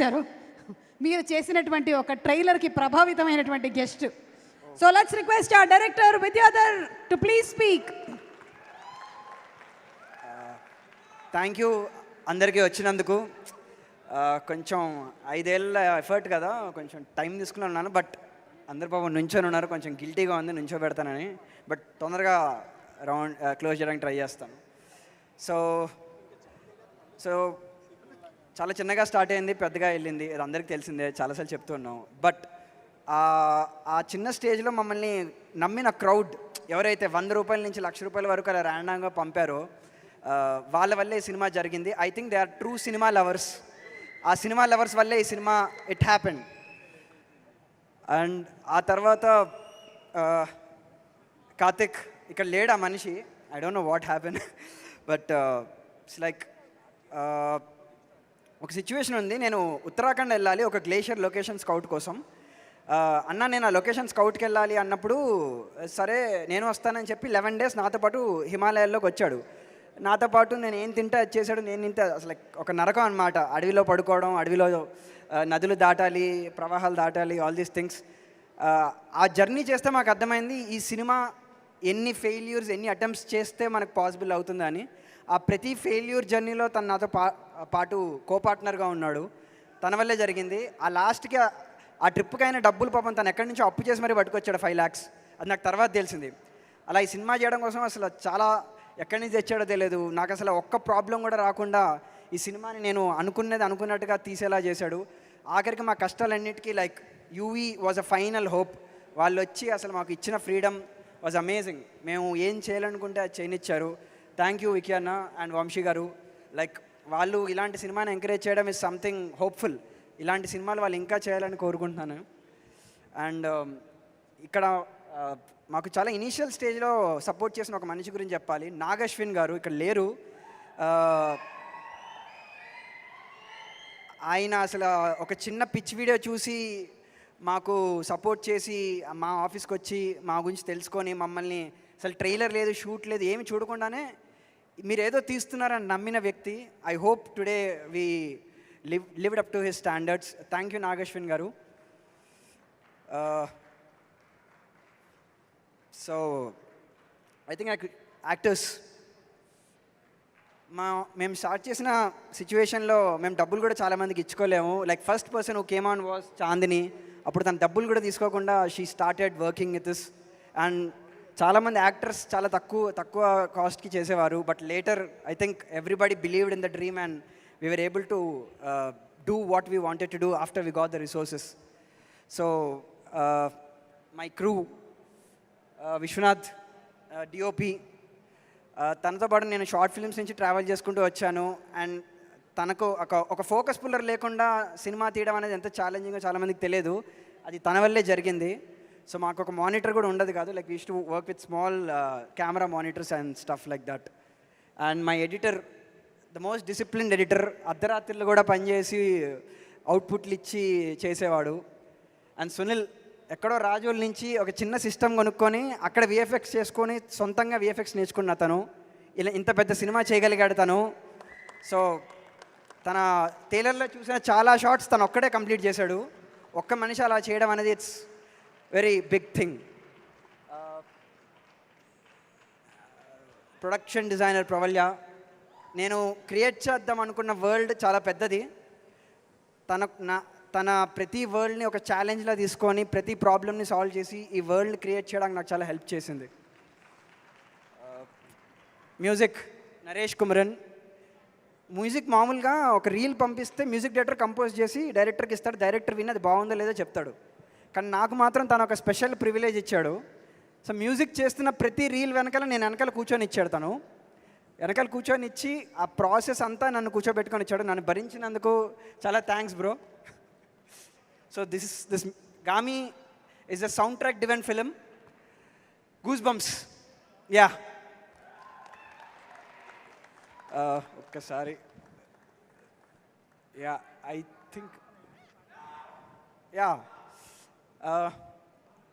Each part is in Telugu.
చేశారు. మీరు చేసినటువంటి ఒక ట్రైలర్కి ప్రభావితమైనటువంటి guest. So let's request our director Vidyadhar to please speak. Thank you అందరికీ వచ్చినందుకు. కొంచెం 5 ఏళ్ళ ఎఫర్ట్ కదా, కొంచెం టైం తీసుకుని ఉన్నాను. బట్ అందరు పాపం నుంచొని ఉన్నారు, కొంచెం గిల్టీగా ఉంది నుంచో పెడతానని. బట్ తొందరగా క్లోజ్ చేయడానికి ట్రై చేస్తాను. సో చాలా చిన్నగా స్టార్ట్ అయింది, పెద్దగా వెళ్ళింది, అది అందరికీ తెలిసిందే, చాలాసార్లు చెప్తున్నాం. బట్ ఆ చిన్న స్టేజ్లో మమ్మల్ని నమ్మిన క్రౌడ్ ఎవరైతే 100 రూపాయల నుంచి 1,00,000 రూపాయల వరకు అలా ర్యాండంగా పంపారో వాళ్ళ వల్లే ఈ సినిమా జరిగింది. I think they are true సినిమా లవర్స్. ఆ సినిమా లవర్స్ వల్లే ఈ సినిమా ఇట్ హ్యాపెన్. అండ్ ఆ తర్వాత కార్తిక్ ఇక్కడ లేడు, ఆ మనిషి, I don't know what happen. But it's like ఒక సిచ్యువేషన్ ఉంది. నేను ఉత్తరాఖండ్ వెళ్ళాలి ఒక గ్లేషియర్ లొకేషన్ స్కౌట్ కోసం. అన్న నేను ఆ లొకేషన్ స్కౌట్కి వెళ్ళాలి అన్నప్పుడు సరే నేను వస్తానని చెప్పి 11 days నాతో పాటు హిమాలయాల్లోకి వచ్చాడు. నాతో పాటు నేను ఏం తింటే అది చేశాడు. నేను తింటే అసలు ఒక నరకం అనమాట. అడవిలో పడుకోవడం, అడవిలో నదులు దాటాలి, ప్రవాహాలు దాటాలి, ఆల్ దీస్ థింగ్స్. ఆ జర్నీ చేస్తే మాకు అర్థమైంది ఈ సినిమా ఎన్ని ఫెయిల్యూర్స్, ఎన్ని అటెంప్ట్స్ చేస్తే మనకు పాసిబుల్ అవుతుందని. ఆ ప్రతి ఫెయిల్యూర్ జర్నీలో తను నాతో పాటు కో-పార్ట్నర్గా ఉన్నాడు. తన వల్లే జరిగింది. ఆ లాస్ట్కి ఆ ట్రిప్కి అయిన డబ్బులు పాపం తను ఎక్కడి నుంచో అప్పు చేసి మరీ పట్టుకొచ్చాడు, 5 lakhs. అది నాకు తర్వాత తెలిసింది. అలా ఈ సినిమా చేయడం కోసం అసలు చాలా ఎక్కడి నుంచి తెచ్చాడో తెలియదు. నాకు అసలు ఒక్క ప్రాబ్లం కూడా రాకుండా ఈ సినిమాని నేను అనుకున్నట్టుగా తీసేలా చేశాడు. ఆఖరికి మా కష్టాలన్నిటికీ like UV was a final hope. వాళ్ళు వచ్చి అసలు మాకు ఇచ్చిన ఫ్రీడమ్ వాజ్ అమేజింగ్. మేము ఏం చేయాలనుకుంటే అది చేయనిచ్చారు. థ్యాంక్ యూ వికీ అన్న అండ్ వంశీ గారు. లైక్ వాళ్ళు ఇలాంటి సినిమాని ఎంకరేజ్ చేయడం ఇస్ సంథింగ్ హోప్ఫుల్. ఇలాంటి సినిమాలు వాళ్ళు ఇంకా చేయాలని కోరుకుంటున్నాను. అండ్ ఇక్కడ మాకు చాలా ఇనీషియల్ స్టేజ్లో సపోర్ట్ చేసిన ఒక మనిషి గురించి చెప్పాలి. నాగశ్విన్ గారు ఇక్కడ లేరు. ఆయన అసలు ఒక చిన్న పిచ్ వీడియో చూసి మాకు సపోర్ట్ చేసి మా ఆఫీస్కి వచ్చి మా గురించి తెలుసుకొని మమ్మల్ని అసలు ట్రైలర్ లేదు, షూట్ లేదు, ఏమి చూడకుండానే మీరు ఏదో తీస్తున్నారని నమ్మిన వ్యక్తి. I hope today we lived up to his standards. Thank you Nagashwin garu. So I think actors మేము స్టార్ట్ చేసిన సిచ్యువేషన్లో మేము డబ్బులు కూడా చాలామందికి ఇచ్చుకోలేము. Like first person who came on was Chandini. అప్పుడు తన డబ్బులు కూడా తీసుకోకుండా she started working with this. And చాలామంది యాక్టర్స్ చాలా తక్కువ కాస్ట్కి చేసేవారు. But later I think everybody believed in the dream and we were able to do what we wanted to do after we got the resources. So my crew, Vishwanath, DOP, తనతో పాటు నేను షార్ట్ ఫిల్మ్స్ నుంచి ట్రావెల్ చేసుకుంటూ వచ్చాను. అండ్ తనకు ఒక ఫోకస్ పుల్లర్ లేకుండా సినిమా తీయడం అనేది ఎంత ఛాలెంజింగో చాలామందికి తెలియదు. అది తన వల్లే జరిగింది. సో మాకు ఒక మానిటర్ కూడా ఉండదు కాదు. Like we used to work with small camera monitors and stuff like that. And my editor, the most disciplined editor, అర్ధరాత్రులు కూడా పనిచేసి అవుట్పుట్లు ఇచ్చి చేసేవాడు. అండ్ సునీల్ ఎక్కడో రాజోల్ నుంచి ఒక చిన్న సిస్టమ్ కొనుక్కొని అక్కడ విఎఫ్ఎక్స్ చేసుకొని సొంతంగా విఎఫ్ఎక్స్ నేర్చుకున్న తను ఇలా ఇంత పెద్ద సినిమా చేయగలిగాడు తను. సో తన టైలర్లో చూసిన చాలా షార్ట్స్ తను ఒక్కడే కంప్లీట్ చేశాడు. ఒక్క మనిషి అలా చేయడం అనేది it's very big thing. Production designer Pravalya. నేను క్రియేట్ చేద్దాం అనుకున్న వరల్డ్ చాలా పెద్దది. తన ప్రతి వరల్డ్ని ఒక ఛాలెంజ్లా తీసుకొని ప్రతి ప్రాబ్లమ్ని సాల్వ్ చేసి ఈ వరల్డ్ క్రియేట్ చేయడానికి నాకు చాలా హెల్ప్ చేసింది. మ్యూజిక్ నరేష్ కుమరన్. మ్యూజిక్ మామూలుగా ఒక రీల్ పంపిస్తే మ్యూజిక్ డైరెక్టర్ కంపోజ్ చేసి డైరెక్టర్కి ఇస్తాడు. డైరెక్టర్ విని అది బాగుందో లేదో చెప్తాడు. కానీ నాకు మాత్రం తను ఒక స్పెషల్ ప్రివిలేజ్ ఇచ్చాడు. సో మ్యూజిక్ చేస్తున్న ప్రతి రీల్ వెనకాల నేను వెనకాల కూర్చొని ఇచ్చాడు. తను వెనకాల కూర్చొని ఇచ్చి ఆ ప్రాసెస్ అంతా నన్ను కూర్చోబెట్టుకొని ఇచ్చాడు. నన్ను భరించినందుకు చాలా thanks bro. So this Gaami is a soundtrack driven film. Goosebumps. Yeah ఒక్కసారి యా ఐ థింక్ యా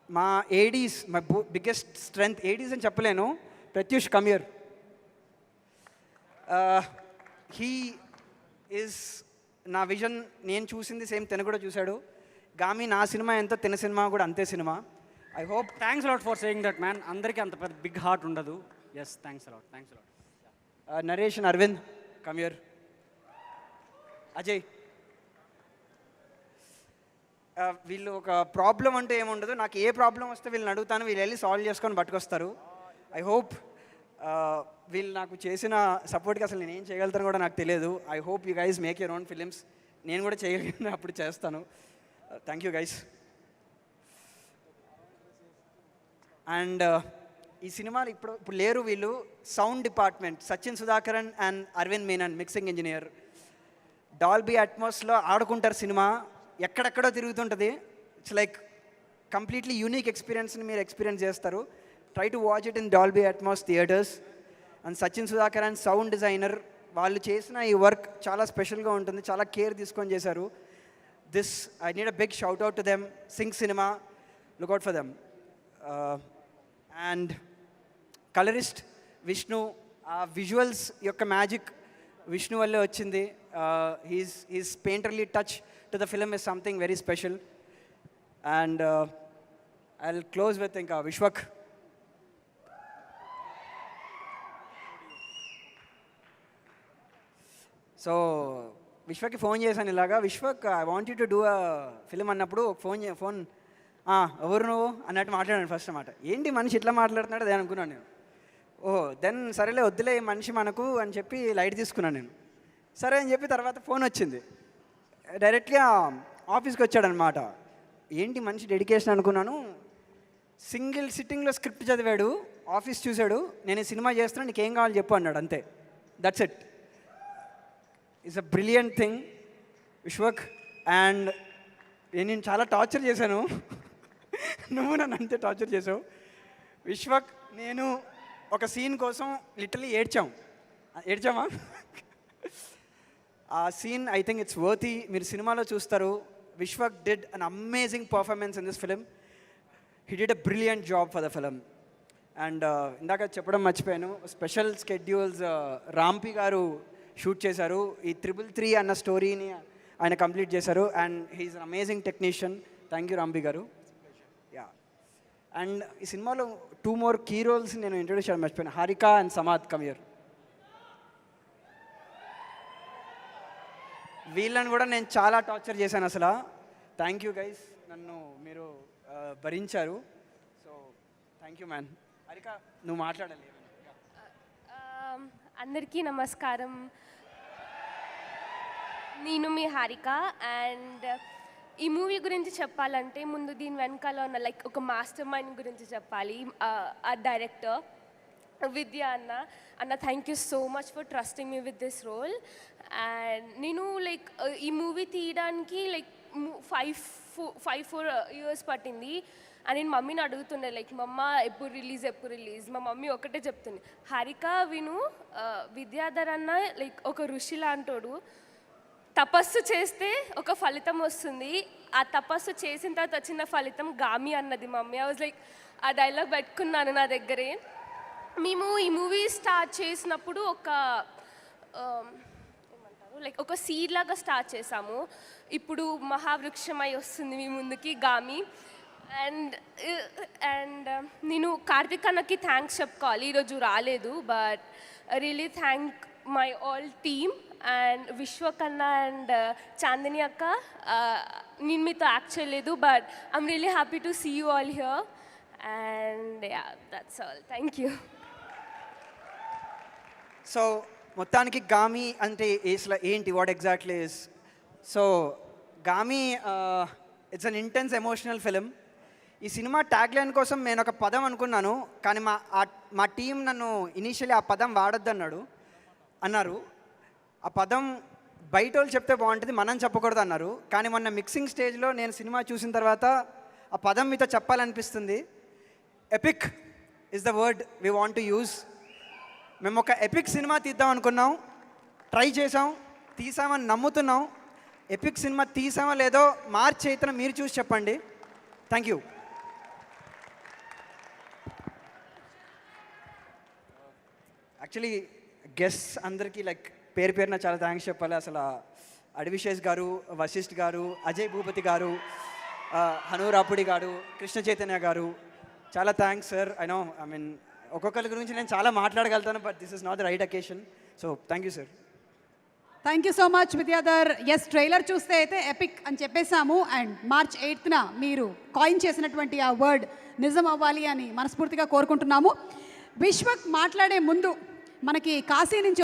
మా ADs my biggest strength. ADs అని చెప్పలేను. ప్రత్యూష్ కమియర్. He is నా విజన్ నేను చూసింది సేమ్ తిన కూడా చూశాడు. గామి నా సినిమా ఎంతో తిన సినిమా కూడా అంతే సినిమా. I hope. Thanks a lot for saying that man. అందరికీ అంత పెద్ద బిగ్ హార్ట్ ఉండదు. Yes, thanks a lot. Naresh and Aravind come here. Ajay, వీళ్ళు ఒక ప్రాబ్లం అంటూ ఏముండదు. నాకు ఏ ప్రాబ్లం వస్తే వీళ్ళని అడుగుతాను, వీళ్ళు వెళ్ళి సాల్వ్ చేసుకొని పట్టుకొస్తారు. ఐ హోప్ వీళ్ళు నాకు చేసిన సపోర్ట్కి అసలు నేను ఏం చేయగలుగుతాను కూడా నాకు తెలియదు. I hope you guys make your own films. నేను కూడా చేయగలిగిన అప్పుడు చేస్తాను. Thank you guys. అండ్ ఈ సినిమాలు ఇప్పుడు లేరు వీళ్ళు. Sound department Sachin Sudhakaran and Aravind Menon, mixing engineer. Dolby అట్మాస్లో ఆడుకుంటారు సినిమా, ఎక్కడెక్కడో తిరుగుతుంటుంది. ఇట్స్ లైక్ కంప్లీట్లీ యూనిక్ ఎక్స్పీరియన్స్ని మీరు ఎక్స్పీరియన్స్ చేస్తారు. Try to watch it in Dolby Atmos theatres. And Sachin Sudhakar and sound designer, వాళ్ళు చేసిన ఈ వర్క్ చాలా స్పెషల్గా ఉంటుంది, చాలా కేర్ తీసుకొని చేశారు. This I need a big shout out to them. Sync Cinema, lookout for them. And colourist Vishnu, ఆ విజువల్స్ యొక్క మ్యాజిక్ విష్ణు వల్లే వచ్చింది. His painterly touch to the film is something very special. And I will close with ఇంకా విశ్వక్. సో విశ్వక్కి ఫోన్ చేశాను ఇలాగా, Vishwak I want you to do a film అన్నప్పుడు ఫోన్ ఎవరు నువ్వు అన్నట్టు మాట్లాడాను ఫస్ట్ అన్నమాట. ఏంటి మనిషి ఇట్లా మాట్లాడుతున్నాడు అదే అనుకున్నాను నేను. ఓహో, దెన్ సరేలే వద్దులే మనిషి మనకు అని చెప్పి లైట్ తీసుకున్నాను నేను. సరే అని చెప్పి తర్వాత ఫోన్ వచ్చింది. డైరెక్ట్గా ఆఫీస్కి వచ్చాడనమాట. ఏంటి మనిషి డెడికేషన్ అనుకున్నాను. సింగిల్ సిట్టింగ్లో స్క్రిప్ట్ చదివాడు, ఆఫీస్ చూశాడు, నేను ఈ సినిమా చేస్తున్నా నీకేం కావాలి చెప్పు అన్నాడు, అంతే. That's it. It's a brilliant thing Vishwak. And నేను చాలా టార్చర్ చేశాను, నువ్వు నన్ను అంతే టార్చర్ చేసావు. విశ్వక్ నేను ఒక సీన్ కోసం లిటరలీ ఏడ్చామా ఆ scene I think it's worthy. మీరు సినిమాలో చూస్తారు. Vishwak did an amazing performance in this film. He did a brilliant job for the film. And ఇందాక చెప్పడం మర్చిపోయాను, స్పెషల్ స్కెడ్యూల్స్ రాంపి గారు షూట్ చేశారు. ఈ 333 అన్న స్టోరీని ఆయన కంప్లీట్ చేశారు. And he's an amazing technician. Thank you Rampi garu. Yeah. And ఈ సినిమాలో 2 more కీ రోల్స్ నేను ఇంట్రొడ్యూస్ చేయడం మర్చిపోయాను. Harika and Samad come here. వీళ్ళని కూడా నేను చాలా టార్చర్ చేశాను అసలు. థ్యాంక్ యూ గైస్, నన్ను మీరు భరించారు. So thank you man. Harika నువ్వు మాట్లాడాలి. అందరికీ నమస్కారం. నేను మీ హారిక. అండ్ ఈ మూవీ గురించి చెప్పాలంటే ముందు దీని వెనకాల ఉన్న లైక్ ఒక మాస్టర్ మైండ్ గురించి చెప్పాలి. ఆ డైరెక్టర్ విద్య అన్న thank you so much for trusting me with this role. And నేను లైక్ ఈ మూవీ తీయడానికి లైక్ 4 years పట్టింది. అని నేను మమ్మీని అడుగుతుండే లైక్ మమ్మ ఎప్పుడు రిలీజ్. మా మమ్మీ ఒకటే చెప్తుంది, హారిక విను, విద్యాధర్ అన్న లైక్ ఒక ఋషి లాంటోడు, తపస్సు చేస్తే ఒక ఫలితం వస్తుంది, ఆ తపస్సు చేసిన తర్వాత వచ్చిన ఫలితం గామి అన్నది మమ్మీ. ఐ వాజ్ లైక్ ఆ డైలాగ్ పెట్టుకున్నాను నా దగ్గరే. మేము ఈ మూవీ స్టార్ట్ చేసినప్పుడు లైక్ ఒక సీడ్ లాగా స్టార్ట్ చేసాము. ఇప్పుడు మహావృక్షమై వస్తుంది మీ ముందుకి గామి. అండ్ నేను కార్తిక్ అన్నకి థ్యాంక్స్ చెప్పుకోవాలి, ఈరోజు రాలేదు. But really thank my all team and Vishwak అన్న అండ్ చాందిని అక్క. నేను మీతో యాక్ట్ చేయలేదు, but I'm really happy to see you all here. And yeah, that's all. Thank you. So మొత్తానికి గామి అంటే ఏంటి, what exactly is? So Gaami it's an intense emotional film. ఈ సినిమా ట్యాగ్లైన్ కోసం నేను ఒక పదం అనుకున్నాను, కానీ మా టీం నన్ను ఇనీషియలీ ఆ పదం వాడొద్దు అన్నారు. ఆ పదం బయట వాళ్ళు చెప్తే బాగుంటుంది, మనం చెప్పకూడదు అన్నారు. కానీ మొన్న మిక్సింగ్ స్టేజ్లో నేను సినిమా చూసిన తర్వాత ఆ పదం మీతో చెప్పాలనిపిస్తుంది. Epic is the word we want to use. మేము ఒక ఎపిక్ సినిమా తీద్దాం అనుకున్నాం, ట్రై చేసాం, తీసామని నమ్ముతున్నాం. ఎపిక్ సినిమా తీసామో లేదో మార్చ్ అయితే మీరు చూసి చెప్పండి. Thank you. యాక్చువల్లీ గెస్ట్స్ అందరికీ లైక్ పేరున చాలా థ్యాంక్స్ చెప్పాలి. అసలు అడవిశేష్ గారు, వశిష్ఠ్ గారు, అజయ్ భూపతి గారు, హనూరాపుడి గారు, కృష్ణ చైతన్య గారు, చాలా థ్యాంక్స్ సార్. ఐ మీన్ ఒక్కొక్కరి గురించి నేను చాలా మాట్లాడగలుగుతాను, but this is not the right occasion. So thank you sir. Thank you so much Vidyadhar. Yes, trailer చూస్తే అయితే ఎపిక్ అని చెప్పేశాము. అండ్ March 8th మీరు కాయిన్ చేసినటువంటి ఆ వర్డ్ నిజం అవ్వాలి అని మనస్ఫూర్తిగా కోరుకుంటున్నాము. విశ్వక్ మాట్లాడే ముందు మనకి కాశీ నుంచి